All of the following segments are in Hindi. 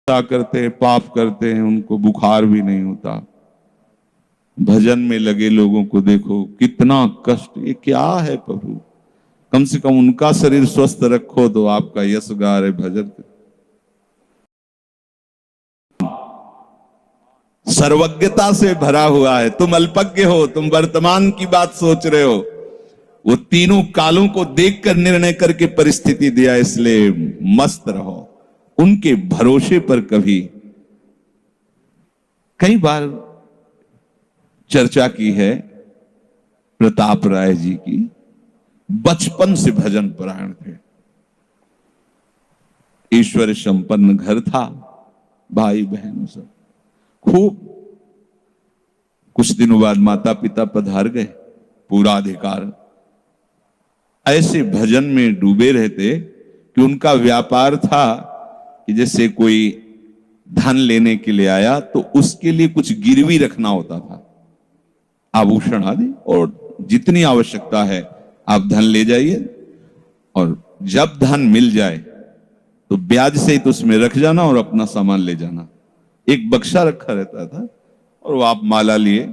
करते हैं, पाप करते हैं, उनको बुखार भी नहीं होता। भजन में लगे लोगों को देखो कितना कष्ट, ये क्या है प्रभु। कम से कम उनका शरीर स्वस्थ रखो तो आपका यश गा रहे भजन। सर्वज्ञता से भरा हुआ है, तुम अल्पज्ञ हो, तुम वर्तमान की बात सोच रहे हो। वो तीनों कालों को देखकर निर्णय करके परिस्थिति दिया, इसलिए मस्त रहो उनके भरोसे पर। कभी कई बार चर्चा की है प्रताप राय जी की, बचपन से भजन परायण थे, ईश्वर संपन्न घर था, भाई बहन सब खूब। कुछ दिनों बाद माता पिता पधार गए, पूरा अधिकार। ऐसे भजन में डूबे रहते कि उनका व्यापार था कि जैसे कोई धन लेने के लिए आया तो उसके लिए कुछ गिरवी रखना होता था, आभूषण आदि, और जितनी आवश्यकता है आप धन ले जाइए, और जब धन मिल जाए तो ब्याज सहित उसमें रख जाना और अपना सामान ले जाना। एक बक्सा रखा रहता था और वो आप माला लिए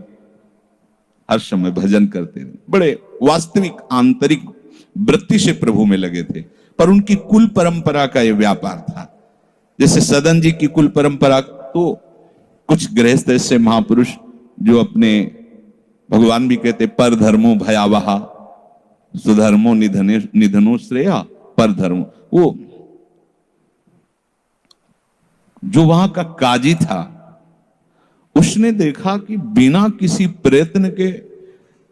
हर समय भजन करते रहे। बड़े वास्तविक आंतरिक वृत्ति से प्रभु में लगे थे। पर उनकी कुल परंपरा का यह व्यापार था। जैसे सदन जी की कुल परंपरा, तो कुछ गृहस्थ ऐसे महापुरुष जो अपने, भगवान भी कहते पर धर्मो भयावहा सुधर्मो निधनो श्रेया पर धर्मो, वो जो वहां का काजी था उसने देखा कि बिना किसी प्रयत्न के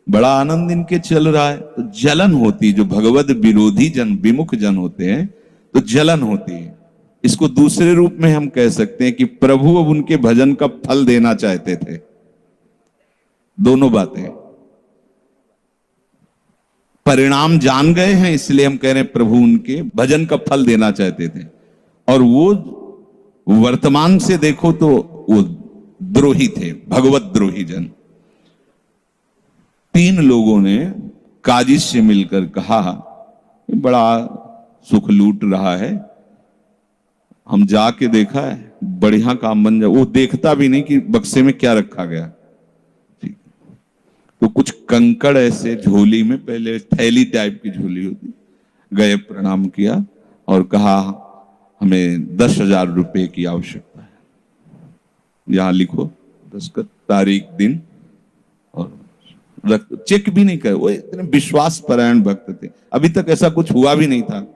बड़ा आनंद इनके चल रहा है, तो जलन होती, जो भगवत विरोधी जन, विमुख जन होते हैं तो जलन होती है। इसको दूसरे रूप में हम कह सकते हैं कि प्रभु अब उनके भजन का फल देना चाहते थे। दोनों बातें, परिणाम जान गए हैं इसलिए हम कह रहे हैं प्रभु उनके भजन का फल देना चाहते थे, और वो वर्तमान से देखो तो वो द्रोही थे, भगवत द्रोही जन। तीन लोगों ने काजी से मिलकर कहा बड़ा सुख लूट रहा है, हम जाके देखा है, बढ़िया काम बन जाए। वो देखता भी नहीं कि बक्से में क्या रखा गया। ठीक, तो कुछ कंकड़ ऐसे झोली में, पहले थैली टाइप की झोली होती, गए, प्रणाम किया और कहा हमें 10,000 रुपए की आवश्यकता है, यहां लिखो दस्तखत, तारीख, दिन, और चेक भी नहीं करे। वो इतने विश्वास परायण भक्त थे, अभी तक ऐसा कुछ हुआ भी नहीं था।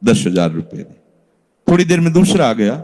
10,000 रुपए दे। थोड़ी देर में दूसरा आ गया,